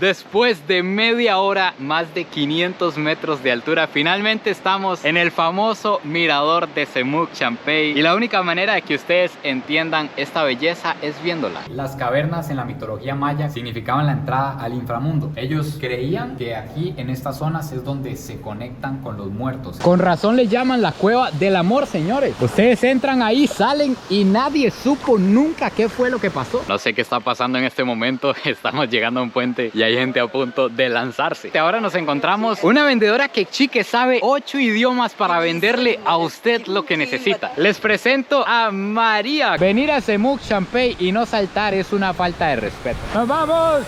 Después de media hora, más de 500 metros de altura, finalmente estamos en el famoso mirador de Semuc Champey. Y la única manera de que ustedes entiendan esta belleza es viéndola. Las cavernas en la mitología maya significaban la entrada al inframundo. Ellos creían que aquí en estas zonas es donde se conectan con los muertos. Con razón le llaman la cueva del amor, señores. Ustedes entran ahí, salen y nadie supo nunca qué fue lo que pasó. No sé qué está pasando en este momento. Estamos llegando a un puente y hay gente a punto de lanzarse. Ahora nos encontramos una vendedora que sabe 8 idiomas para venderle a usted lo que necesita. Les presento a María. Venir a Semuc Champey y no saltar es una falta de respeto. ¡Nos vamos!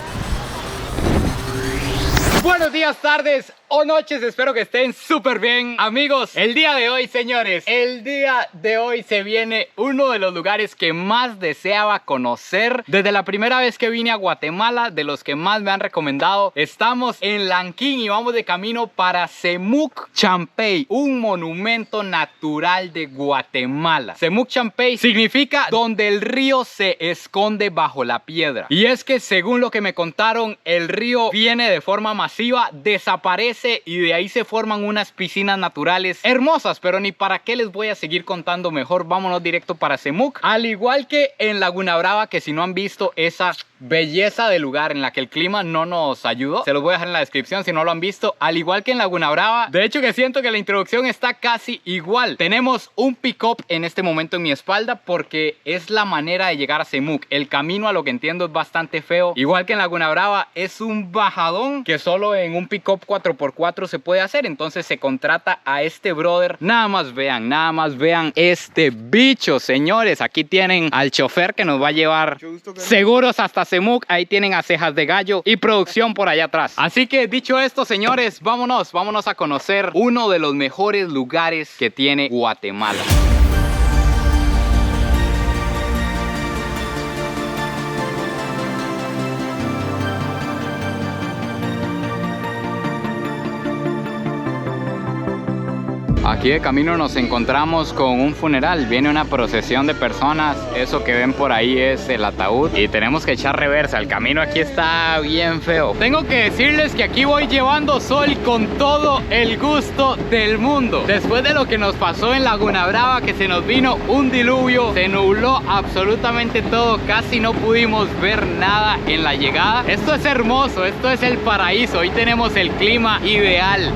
Buenos días, tardes o noches, espero que estén súper bien. Amigos, el día de hoy, señores, el día de hoy se viene uno de los lugares que más deseaba conocer. Desde la primera vez que vine a Guatemala, de los que más me han recomendado, estamos en Lanquín y vamos de camino para Semuc Champey, un monumento natural de Guatemala. Semuc Champey significa donde el río se esconde bajo la piedra. Y es que según lo que me contaron, el río viene de forma masiva, desaparece y de ahí se forman unas piscinas naturales hermosas, pero ni para qué les voy a seguir contando, mejor vámonos directo para Semuc. Al igual que en Laguna Brava, que si no han visto esa belleza de lugar en la que el clima no nos ayudó, se los voy a dejar en la descripción si no lo han visto. Al igual que en Laguna Brava, de hecho que siento que la introducción está casi igual. Tenemos un pick-up en este momento en mi espalda porque es la manera de llegar a Semuc. El camino, a lo que entiendo, es bastante feo. Igual que en Laguna Brava, es un bajadón que solo en un pick-up 4x4 se puede hacer. Entonces se contrata a este brother. Nada más vean este bicho, señores. Aquí tienen al chofer que nos va a llevar seguros hasta Semuc. Ahí tienen a Cejas de Gallo y producción por allá atrás. Así que dicho esto, señores, vámonos a conocer uno de los mejores lugares que tiene Guatemala. Aquí de camino nos encontramos con un funeral. Viene una procesión de personas. Eso que ven por ahí es el ataúd y tenemos que echar reversa. El camino aquí está bien feo. Tengo que decirles que aquí voy llevando sol con todo el gusto del mundo. Después de lo que nos pasó en Laguna Brava, que se nos vino un diluvio, se nubló absolutamente todo, casi no pudimos ver nada en la llegada. Esto es hermoso, esto es el paraíso. Hoy tenemos el clima ideal.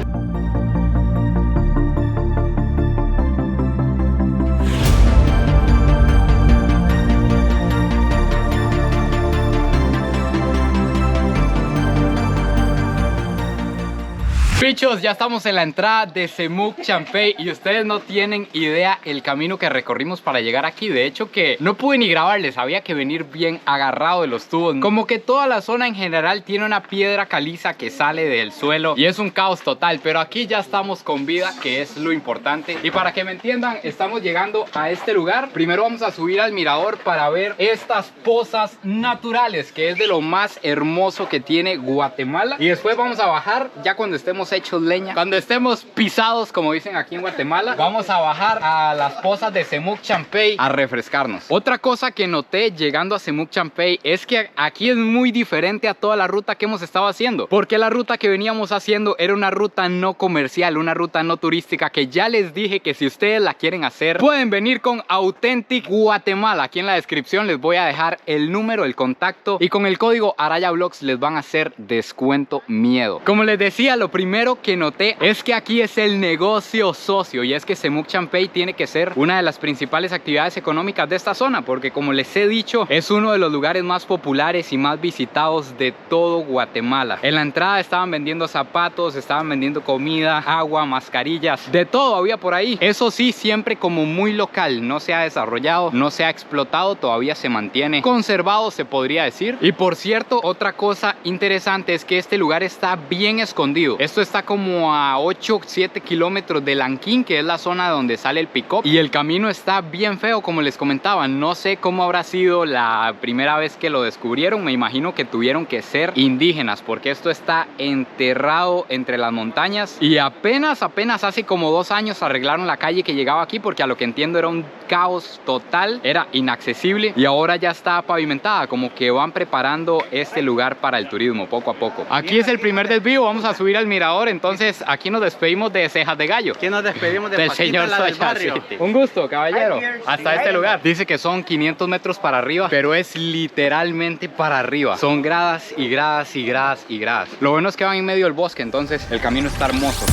Bichos, ya estamos en la entrada de Semuc Champey y ustedes no tienen idea el camino que recorrimos para llegar aquí. De hecho que no pude ni grabarles, había que venir bien agarrado de los tubos. Como que toda la zona en general tiene una piedra caliza que sale del suelo y es un caos total, pero aquí ya estamos con vida, que es lo importante. Y para que me entiendan, estamos llegando a este lugar. Primero vamos a subir al mirador para ver estas pozas naturales, que es de lo más hermoso que tiene Guatemala. Y después vamos a bajar ya cuando estemos hechos leña, cuando estemos pisados, como dicen aquí en Guatemala. Vamos a bajar a las pozas de Semuc Champey a refrescarnos. Otra cosa que noté llegando a Semuc Champey es que aquí es muy diferente a toda la ruta que hemos estado haciendo, porque la ruta que veníamos haciendo era una ruta no comercial, una ruta no turística, que ya les dije que si ustedes la quieren hacer pueden venir con Authentic Guatemala. Aquí en la descripción les voy a dejar el número, el contacto, y con el código ArayaVlogs les van a hacer descuento miedo. Como les decía, lo primero que noté es que aquí es el negocio socio, y es que Semuc Champey tiene que ser una de las principales actividades económicas de esta zona, porque como les he dicho, es uno de los lugares más populares y más visitados de todo Guatemala. En la entrada estaban vendiendo zapatos, estaban vendiendo comida, agua, mascarillas, de todo había por ahí. Eso sí, siempre como muy local, no se ha desarrollado, no se ha explotado, todavía se mantiene conservado, se podría decir. Y por cierto, otra cosa interesante es que este lugar está bien escondido. Esto está como a 8, 7 kilómetros de Lanquín, que es la zona donde sale el pick-up. Y el camino está bien feo, como les comentaba. No sé cómo habrá sido la primera vez que lo descubrieron. Me imagino que tuvieron que ser indígenas, porque esto está enterrado entre las montañas. Y apenas hace como 2 años arreglaron la calle que llegaba aquí, porque a lo que entiendo era un caos total, era inaccesible. Y ahora ya está pavimentada, como que van preparando este lugar para el turismo poco a poco. Aquí es el primer desvío, vamos a subir al mirador. Entonces aquí nos despedimos de Cejas de Gallo. Aquí nos despedimos de del Paquita, señor la del Soya barrio. City. Un gusto, caballero. Hasta este lugar. Dice que son 500 metros para arriba, pero es literalmente para arriba. Son gradas y gradas y gradas y gradas. Lo bueno es que van en medio del bosque, entonces el camino está hermoso.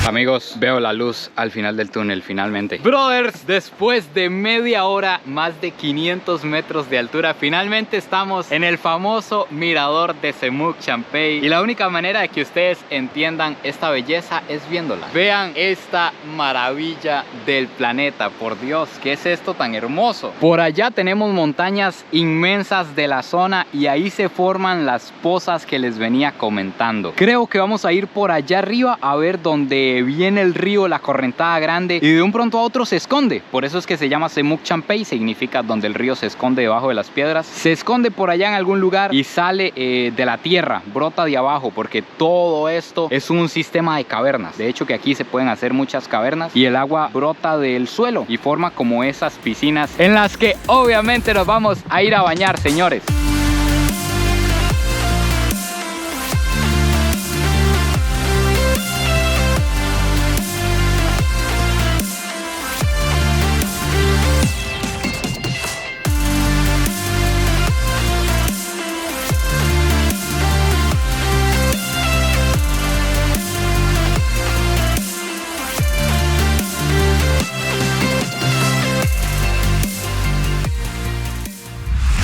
Amigos, veo la luz al final del túnel finalmente. Brothers, después de media hora, más de 500 metros de altura, finalmente estamos en el famoso mirador de Semuc Champey. Y la única manera de que ustedes entiendan esta belleza es viéndola. Vean esta maravilla del planeta. Por Dios, ¿qué es esto tan hermoso? Por allá tenemos montañas inmensas de la zona y ahí se forman las pozas que les venía comentando. Creo que vamos a ir por allá arriba a ver dónde viene el río, la correntada grande, y de un pronto a otro se esconde. Por eso es que se llama Semuc Champey, significa donde el río se esconde debajo de las piedras. Se esconde por allá en algún lugar y sale de la tierra, brota de abajo, porque todo esto es un sistema de cavernas. De hecho que aquí se pueden hacer muchas cavernas y el agua brota del suelo y forma como esas piscinas en las que obviamente nos vamos a ir a bañar, señores.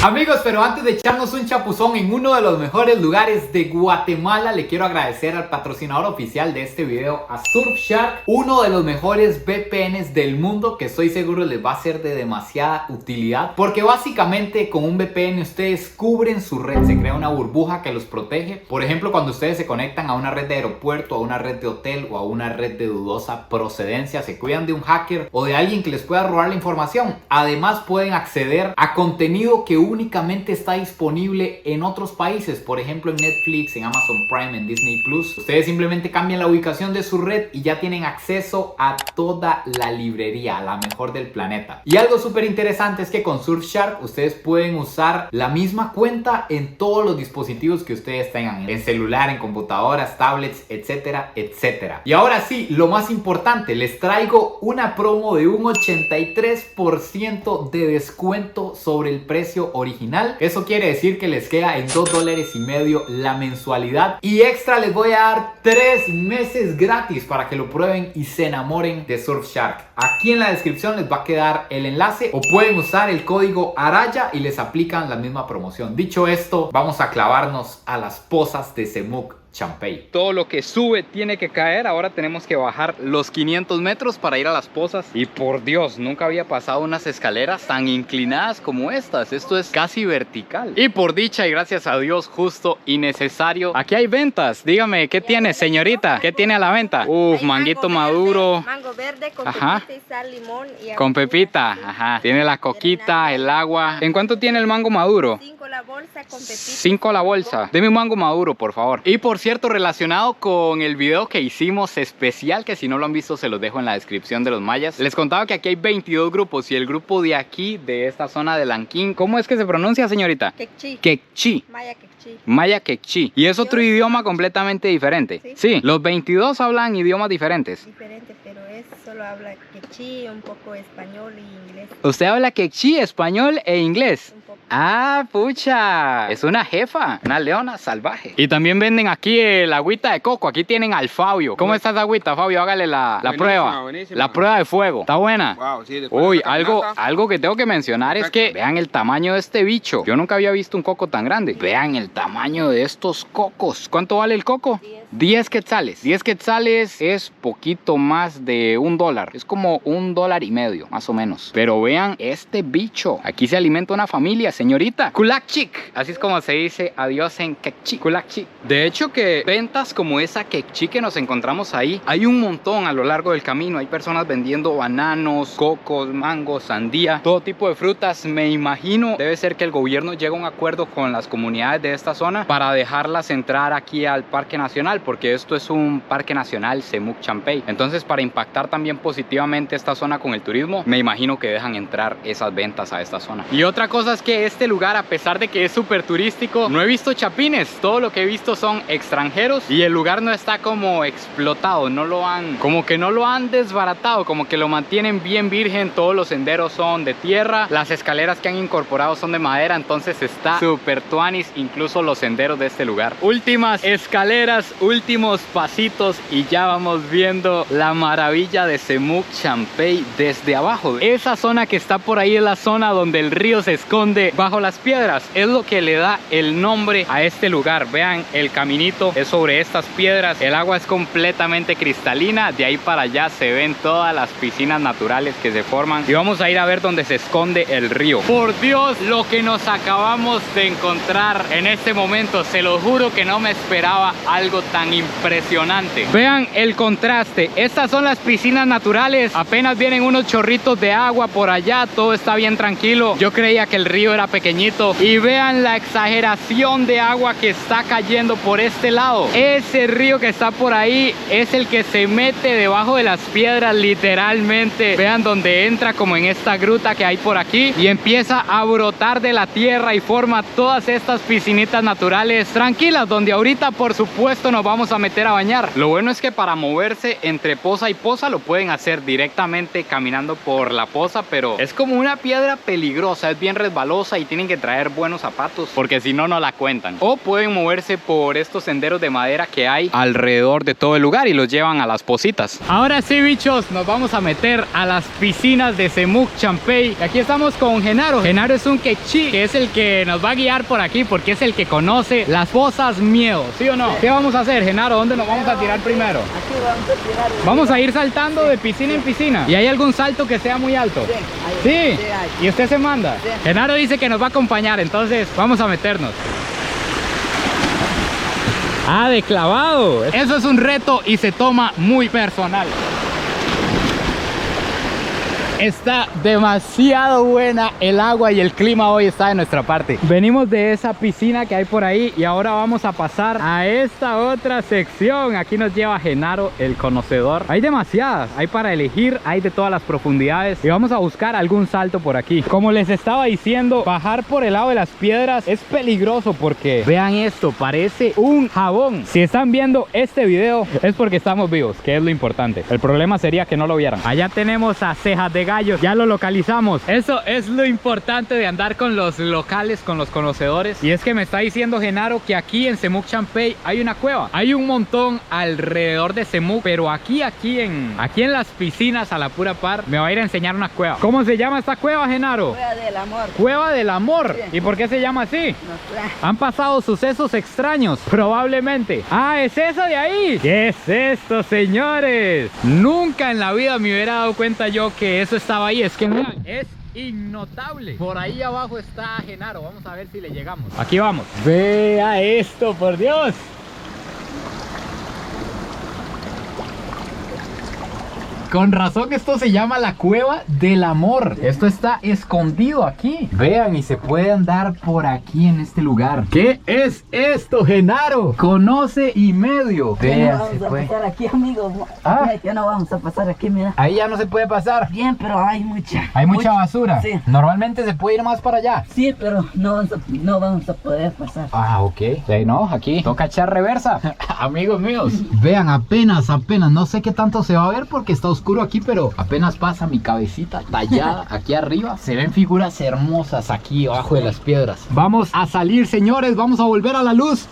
Amigos, pero antes de echarnos un chapuzón en uno de los mejores lugares de Guatemala, le quiero agradecer al patrocinador oficial de este video, a Surfshark, uno de los mejores VPNs del mundo que estoy seguro les va a ser de demasiada utilidad, porque básicamente con un VPN ustedes cubren su red, se crea una burbuja que los protege. Por ejemplo, cuando ustedes se conectan a una red de aeropuerto, a una red de hotel o a una red de dudosa procedencia, se cuidan de un hacker o de alguien que les pueda robar la información. Además pueden acceder a contenido que únicamente está disponible en otros países, por ejemplo en Netflix, en Amazon Prime, en Disney Plus. Ustedes simplemente cambian la ubicación de su red y ya tienen acceso a toda la librería, a la mejor del planeta. Y algo súper interesante es que con Surfshark ustedes pueden usar la misma cuenta en todos los dispositivos que ustedes tengan, en celular, en computadoras, tablets, etcétera, etcétera. Y ahora sí, lo más importante, les traigo una promo de un 83% de descuento sobre el precio original. Eso quiere decir que les queda en $2.50 la mensualidad, y extra les voy a dar 3 meses gratis para que lo prueben y se enamoren de Surfshark. Aquí en la descripción les va a quedar el enlace, o pueden usar el código ARAYA y les aplican la misma promoción. Dicho esto, vamos a clavarnos a las pozas de Semuc Champey. Todo lo que sube tiene que caer. Ahora tenemos que bajar los 500 metros para ir a las pozas. Y por Dios, nunca había pasado unas escaleras tan inclinadas como estas. Esto es casi vertical. Y por dicha y gracias a Dios, justo y necesario, aquí hay ventas. Dígame, ¿qué tiene, señorita? ¿Qué tiene a la venta? Uf, manguito maduro. Mango verde con ajá, pepita y sal, limón y con pepita, sí. ajá. Tiene la coquita, el agua. ¿En cuánto tiene el mango maduro? 5 la bolsa con pepita. 5 la bolsa. Deme un mango maduro, por favor. Y por cierto, relacionado con el video que hicimos especial, que si no lo han visto se los dejo en la descripción de los mayas, les contaba que aquí hay 22 grupos y el grupo de aquí, de esta zona de Lanquín, ¿cómo es que se pronuncia, señorita? Quechí. Quechí. Maya quechí. Maya quechí. Y es otro idioma completamente diferente. Sí, los 22 hablan idiomas diferentes. Diferente, pero es solo habla quechí, un poco español y inglés. ¿Usted habla quechí, español e inglés? Un poco. Ah, pucha. pucha, es una jefa, una leona salvaje. Y también venden aquí el agüita de coco. Aquí tienen al Fabio. ¿Cómo está esa agüita, Fabio? Hágale la prueba. Buenísima. La prueba de fuego. ¿Está buena? Wow, sí, después Uy, de la caminata. algo que tengo que mencionar es que Perfecto. vean el tamaño de este bicho. Yo nunca había visto un coco tan grande. Vean el tamaño de estos cocos. ¿Cuánto vale el coco? 10 quetzales. 10 quetzales es poquito más de $1. Es como $1.50, más o menos. Pero vean este bicho. Aquí se alimenta una familia, señorita. Kulakchik. Así es como se dice adiós en quechí. Kulakchik. De hecho que ventas como esa quechí que nos encontramos ahí, hay un montón a lo largo del camino. Hay personas vendiendo bananos, cocos, mangos, sandía, todo tipo de frutas. Me imagino debe ser que el gobierno llega a un acuerdo con las comunidades de esta zona para dejarlas entrar aquí al Parque Nacional, porque esto es un Parque Nacional Semuc Champey. Entonces, para impactar también positivamente esta zona con el turismo, me imagino que dejan entrar esas ventas a esta zona. Y otra cosa es que este lugar, a pesar de que es súper turístico, no he visto chapines. Todo lo que he visto son extranjeros y el lugar no está como explotado, como que no lo han desbaratado, como que lo mantienen bien virgen. Todos los senderos son de tierra, las escaleras que han incorporado son de madera, entonces está súper tuanis, incluso los senderos de este lugar. Últimas escaleras, últimos pasitos y ya vamos viendo la maravilla de Semuc Champey desde abajo. Esa zona que está por ahí es la zona donde el río se esconde bajo las piedras, es lo que le da el nombre a este lugar. Vean, el caminito es sobre estas piedras, el agua es completamente cristalina, de ahí para allá se ven todas las piscinas naturales que se forman y vamos a ir a ver dónde se esconde el río. Por Dios, lo que nos acabamos de encontrar en este momento, se lo juro que no me esperaba algo tan impresionante. Vean el contraste, estas son las piscinas naturales, apenas vienen unos chorritos de agua por allá, todo está bien tranquilo. Yo creía que el río era pequeñito y vean la exageración de agua que está cayendo por este lado. Ese río que está por ahí es el que se mete debajo de las piedras literalmente. Vean donde entra como en esta gruta que hay por aquí y empieza a brotar de la tierra y forma todas estas piscinitas naturales tranquilas, donde ahorita por supuesto nos vamos a meter a bañar. Lo bueno es que para moverse entre poza y poza lo pueden hacer directamente caminando por la poza, pero es como una piedra peligrosa, es bien resbalosa y tienen que traer buenos zapatos porque si no, no la cuentan. O pueden moverse por estos senderos de madera que hay alrededor de todo el lugar y los llevan a las pocitas. Ahora sí, bichos, nos vamos a meter a las piscinas de Semuc Champey. Aquí estamos con Genaro. Genaro es un quechí, que es el que nos va a guiar por aquí porque es el que conoce las pozas miedo, ¿sí o no? ¿Qué vamos a hacer, Genaro? ¿Dónde nos vamos a tirar primero? Aquí vamos a tirar. Vamos a ir saltando de piscina en piscina. ¿Y hay algún salto que sea muy alto? Sí, ¿Sí? hay. ¿Y usted se manda? Sí. Genaro dice que nos va a acompañar, entonces vamos a meternos. Ah, de clavado. Eso es un reto y se toma muy personal. Está demasiado buena el agua y el clima hoy está de nuestra parte. Venimos de esa piscina que hay por ahí y ahora vamos a pasar a esta otra sección. Aquí nos lleva Genaro, el conocedor. Hay demasiadas, hay para elegir, hay de todas las profundidades y vamos a buscar algún salto por aquí. Como les estaba diciendo, bajar por el lado de las piedras es peligroso porque vean esto, parece un jabón. Si están viendo este video es porque estamos vivos, que es lo importante. El problema sería que no lo vieran. Allá tenemos a Cejas de Gallos, ya lo localizamos. Eso es lo importante de andar con los locales, con los conocedores. Y es que me está diciendo Genaro que aquí en Semuc Champey hay una cueva. Hay un montón alrededor de Semuc, pero aquí en las piscinas a la pura par me va a ir a enseñar una cueva. ¿Cómo se llama esta cueva, Genaro? Cueva del amor. Cueva del amor. Sí. ¿Y por qué se llama así? No sé. Han pasado sucesos extraños, probablemente. Ah, es eso de ahí. ¿Qué es esto, señores? Nunca en la vida me hubiera dado cuenta yo que eso estaba ahí. Es que mira, es innotable. Por ahí abajo está Genaro. Vamos a ver si le llegamos. Aquí vamos. Vea esto, por Dios. Con razón esto se llama la Cueva del Amor. Esto está escondido aquí. Vean, y se puede andar por aquí en este lugar. ¿Qué es esto, Genaro? Conoce y medio. Ya no Vean, se vamos a puede. pasar aquí, amigos. Ah. Ya no vamos a pasar aquí, mira. Ahí ya no se puede pasar. Bien, pero hay mucha. Hay mucha basura. Sí. Normalmente se puede ir más para allá. Sí, pero no vamos a poder pasar. Ah, ok. Sí, no, aquí toca echar reversa. Amigos míos. Vean, apenas. No sé qué tanto se va a ver porque está oscuro. oscuro aquí, pero apenas pasa mi cabecita tallada aquí arriba. Se ven figuras hermosas aquí abajo de las piedras. Vamos a salir, señores, vamos a volver a la luz.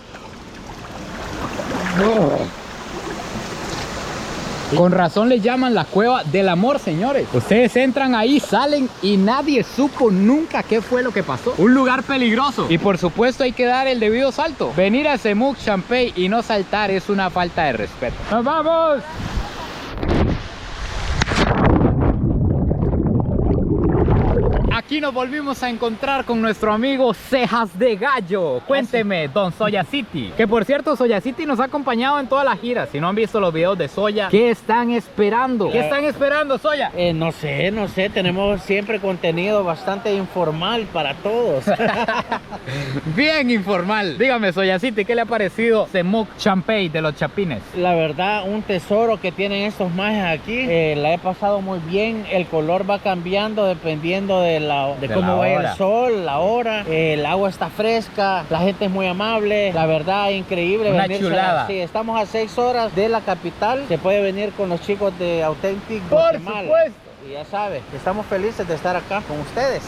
Con razón le llaman la cueva del amor, señores. Ustedes entran ahí, salen y nadie supo nunca qué fue lo que pasó. Un lugar peligroso. Y por supuesto hay que dar el debido salto. Venir a Semuc Champey y no saltar es una falta de respeto. ¡Nos vamos! Aquí nos volvimos a encontrar con nuestro amigo Cejas de Gallo. Cuénteme, don Soya City. Que por cierto, Soya City nos ha acompañado en toda la gira. Si no han visto los videos de Soya, ¿qué están esperando? ¿Qué están esperando, Soya? No sé, tenemos siempre contenido bastante informal para todos. Bien informal. Dígame, Soya City, ¿qué le ha parecido Semuc Champey de los Chapines? La verdad, un tesoro que tienen estos majes aquí. La he pasado muy bien. El color va cambiando dependiendo de cómo vaya el sol, la hora. El agua está fresca, la gente es muy amable. La verdad, increíble. Una venirse chulada. Sí, estamos a 6 horas de la capital. Se puede venir con los chicos de Authentic Por Guatemala. supuesto. Y ya sabe, estamos felices de estar acá con ustedes.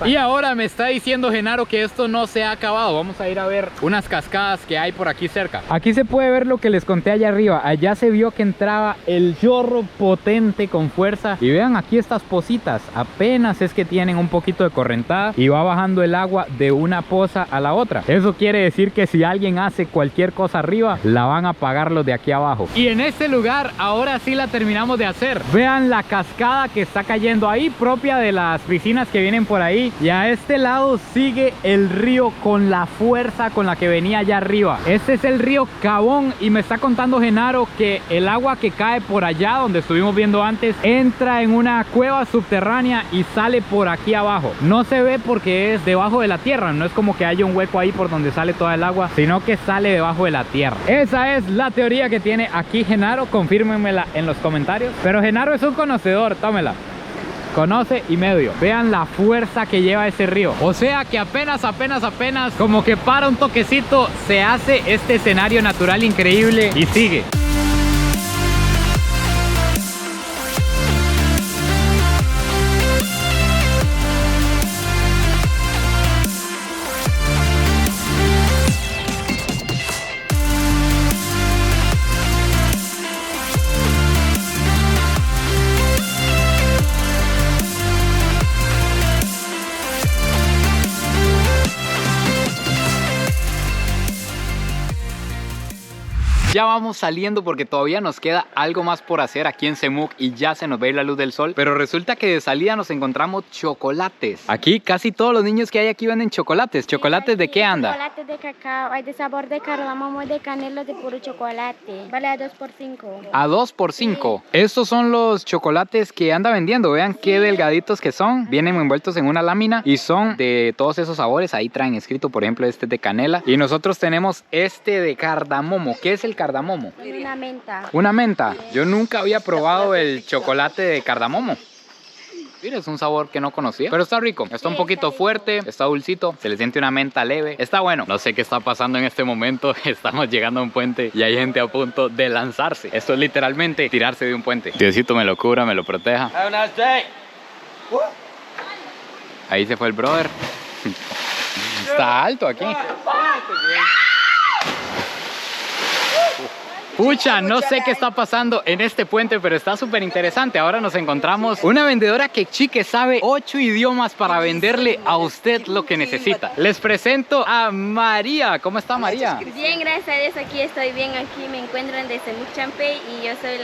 Y ahora me está diciendo Genaro que esto no se ha acabado. Vamos a ir a ver unas cascadas que hay por aquí cerca. Aquí se puede ver lo que les conté allá arriba. Allá se vio que entraba el chorro potente con fuerza. Y vean aquí estas pocitas. Apenas es que tienen un poquito de correntada y va bajando el agua de una poza a la otra. Eso quiere decir que si alguien hace cualquier cosa arriba, la van a pagar los de aquí abajo. Y en este lugar ahora sí la terminamos de hacer. Vean la cascada que está cayendo ahí, propia de las piscinas que vienen por ahí. Y a este lado sigue el río con la fuerza con la que venía allá arriba. Este es el río Cabón y me está contando Genaro que el agua que cae por allá donde estuvimos viendo antes entra en una cueva subterránea y sale por aquí abajo. No se ve porque es debajo de la tierra, no es como que haya un hueco ahí por donde sale toda el agua, sino que sale debajo de la tierra. Esa es la teoría que tiene aquí Genaro, confírmenmela en los comentarios. Pero Genaro es un conocedor, tómela. Conoce y medio. Vean la fuerza que lleva ese río. O sea que apenas como que para un toquecito se hace este escenario natural increíble y sigue. Ya vamos saliendo porque todavía nos queda algo más por hacer aquí en Semuc y ya se nos va a ir la luz del sol. Pero resulta que de salida nos encontramos chocolates. Aquí casi todos los niños que hay aquí venden chocolates. ¿Chocolates de qué anda? Chocolate de cacao, hay de sabor de cardamomo, de canela, de puro chocolate. Vale a 2 por 5. A 2 por 5. Estos son los chocolates que anda vendiendo. Vean qué delgaditos que son. Vienen envueltos en una lámina y son de todos esos sabores. Ahí traen escrito, por ejemplo, este de canela. Y nosotros tenemos este de cardamomo. ¿Qué es el cardamomo? Una menta. ¿Una menta? Yo nunca había probado el chocolate de cardamomo. Mira, es un sabor que no conocía, pero está rico. Está un poquito fuerte, está dulcito, se le siente una menta leve. Está bueno. No sé qué está pasando en este momento. Estamos llegando a un puente y hay gente a punto de lanzarse. Esto es literalmente tirarse de un puente. Diosito me lo cubra, me lo proteja. Ahí se fue el brother. Está alto aquí. Pucha, no sé qué está pasando en este puente, pero está súper interesante. Ahora nos encontramos una vendedora que chique sabe 8 idiomas para venderle a usted lo que necesita. Les presento a María. ¿Cómo está María? Bien, gracias a Dios, aquí estoy bien. Aquí me encuentran de Semuc Champey y yo soy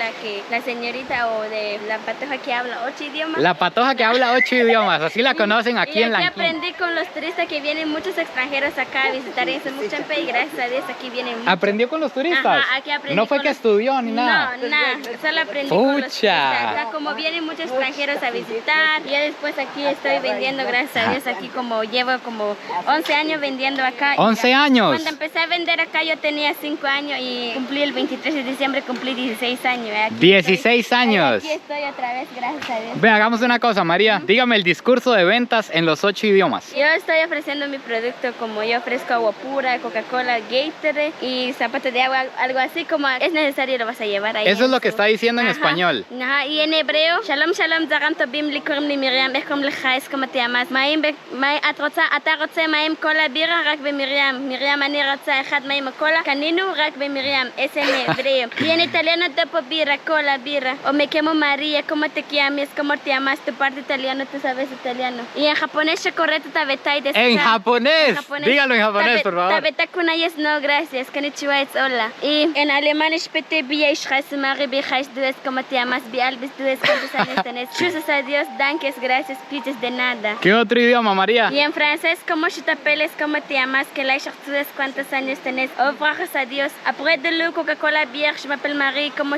la señorita o de la patoja que habla 8 idiomas. La patoja que habla 8 idiomas, así la conocen aquí en Lanquín. Aprendí con los turistas que vienen muchos extranjeros acá a visitar en Semuc Champey y gracias a Dios aquí vienen muchos. ¿Aprendió con los turistas? Ajá, aquí aprendí. No fue que estudió ni nada. No, nada, solo aprendí con los turistas. Pucha. Acá como vienen muchos extranjeros a visitar, y ya después aquí estoy vendiendo, gracias a Dios, aquí como llevo como 11 años vendiendo acá. 11 años. Cuando empecé a vender acá yo tenía 5 años y cumplí el 23 de diciembre, cumplí 16 años. Aquí 16 años. Aquí estoy otra vez, gracias a Dios. Ve, hagamos una cosa, María. Dígame el discurso de ventas en los 8 idiomas. Yo estoy ofreciendo mi producto como yo ofrezco agua pura, Coca-Cola, Gatorade y zapatos de agua, algo así como es necesario lo vas a llevar ahí. Eso es lo que está diciendo en Ajá. español. Ajá, y en hebreo, Shalom Shalom Zaram Tobim Likurm li Miriam, Echkom Lechais, ¿cómo te llamas? Maim, אתה רוצה מים cola birra, רק במרים. Miriam, אני רוצה אחד מים cola, קנינו רק במרים. Es en hebreo. Y en italiano, dopo birra, cola, birra. O me llamo María, ¿cómo te llamas? ¿Cómo te llamas? Tu parte italiano, tú sabes italiano. Y en japonés, correcto, tabetai de En japonés. Dígalo en japonés, por favor. Tabeta kunayes, no, gracias. Konnichiwa, es hola. Y en alemán, Spete Bia, Mari, Bijais, du es, ¿cómo te llamas? Bialbis, du es, ¿cuántos años tenés? Chusas a Dios, danques, gracias, piches de nada. ¿Qué otro idioma, María? Y en francés, ¿cómo te ¿cómo te llamas? Que la tú es, ¿cuántos años tenés? Oh, gracias a Dios. Après de l'eau, Coca-Cola, bière, je m'appelle Marie, ¿cómo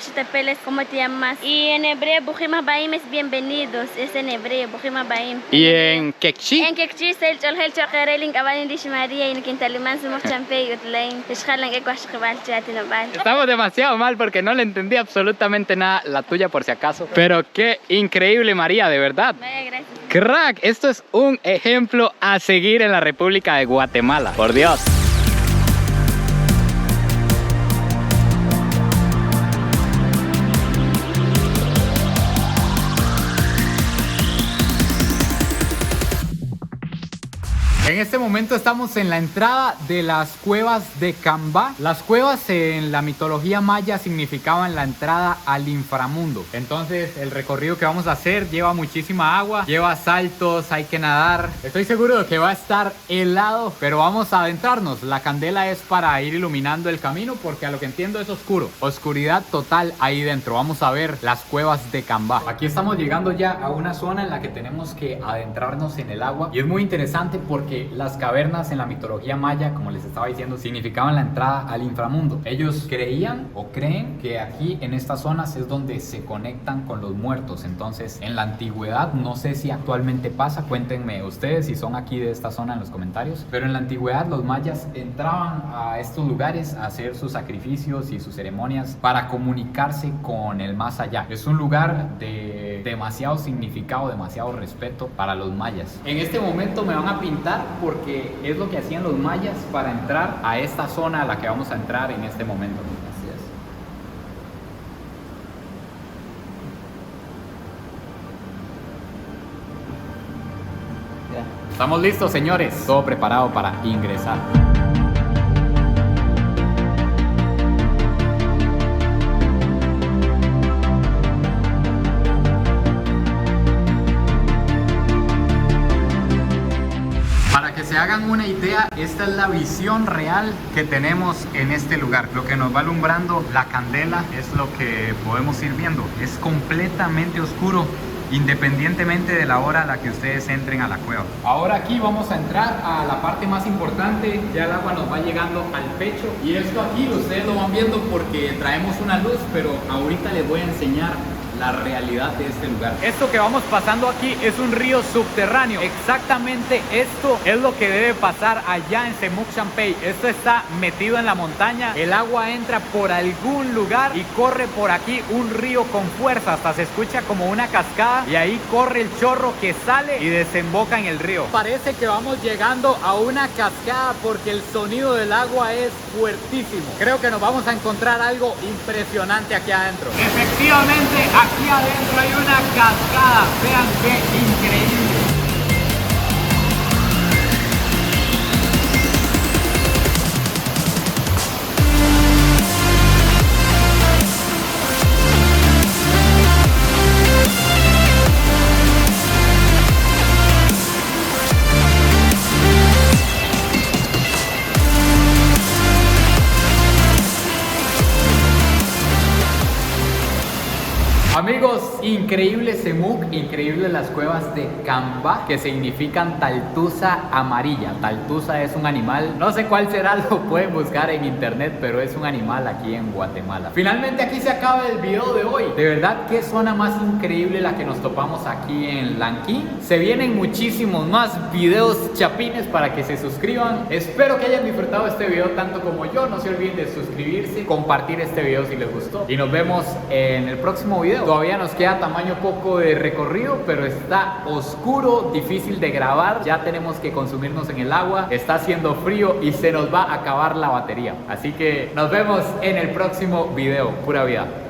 ¿cómo te llamas? Y en hebreo, Bukhim Habaim es bienvenidos. Es en hebreo, Bukhim Habaim. ¿Y en quechí? En quechí, el Cholhel Chokereling, Avalin Dish María, y en Quintaliman, Sumok Champey, Utlain, Tishhalan, Ekwash Kibal, Chatinobal. Estamos demasiado mal porque no le entendí absolutamente nada, la tuya por si acaso. Pero qué increíble, María, de verdad. Vaya, gracias. Crack, esto es un ejemplo a seguir en la República de Guatemala. Por Dios. En este momento estamos en la entrada de las cuevas de Cambá. Las cuevas en la mitología maya significaban la entrada al inframundo. Entonces el recorrido que vamos a hacer lleva muchísima agua, lleva saltos, hay que nadar. Estoy seguro de que va a estar helado, pero vamos a adentrarnos. La candela es para ir iluminando el camino porque a lo que entiendo es oscuro. Oscuridad total ahí dentro. Vamos a ver las cuevas de Cambá. Aquí estamos llegando ya a una zona en la que tenemos que adentrarnos en el agua. Y es muy interesante porque las cavernas en la mitología maya, como les estaba diciendo, significaban la entrada al inframundo. Ellos creían o creen que aquí en estas zonas es donde se conectan con los muertos. Entonces, en la antigüedad, no sé si actualmente pasa, cuéntenme ustedes si son aquí de esta zona en los comentarios, pero en la antigüedad los mayas entraban a estos lugares a hacer sus sacrificios y sus ceremonias para comunicarse con el más allá. Es un lugar de demasiado significado, demasiado respeto para los mayas. En este momento me van a pintar porque es lo que hacían los mayas para entrar a esta zona a la que vamos a entrar en este momento. Así es. Ya. Estamos listos, señores. Todo preparado para ingresar. Se hagan una idea, esta es la visión real que tenemos en este lugar. Lo que nos va alumbrando la candela es lo que podemos ir viendo. Es completamente oscuro, independientemente de la hora a la que ustedes entren a la cueva. Ahora aquí vamos a entrar a la parte más importante. Ya el agua nos va llegando al pecho. Y esto aquí ustedes lo van viendo porque traemos una luz, pero ahorita les voy a enseñar la realidad de este lugar. Esto que vamos pasando aquí es un río subterráneo. Exactamente esto es lo que debe pasar allá en Semuc Champey. Esto está metido en la montaña. El agua entra por algún lugar y corre por aquí un río con fuerza. Hasta se escucha como una cascada y ahí corre el chorro que sale y desemboca en el río. Parece que vamos llegando a una cascada porque el sonido del agua es fuertísimo. Creo que nos vamos a encontrar algo impresionante aquí adentro. Efectivamente, aquí adentro hay una cascada. Vean qué increíble. Amigos, increíble Semuc, increíble las cuevas de Cambá, que significan taltusa amarilla. Taltusa es un animal, no sé cuál será, lo pueden buscar en internet, pero es un animal aquí en Guatemala. Finalmente aquí se acaba el video de hoy. De verdad, qué zona más increíble la que nos topamos aquí en Lanquín. Se vienen muchísimos más videos chapines para que se suscriban. Espero que hayan disfrutado este video tanto como yo. No se olviden de suscribirse, compartir este video si les gustó. Y nos vemos en el próximo video. Todavía nos queda tamaño poco de recorrido, pero está oscuro, difícil de grabar. Ya tenemos que consumirnos en el agua, está haciendo frío y se nos va a acabar la batería. Así que nos vemos en el próximo video. Pura vida.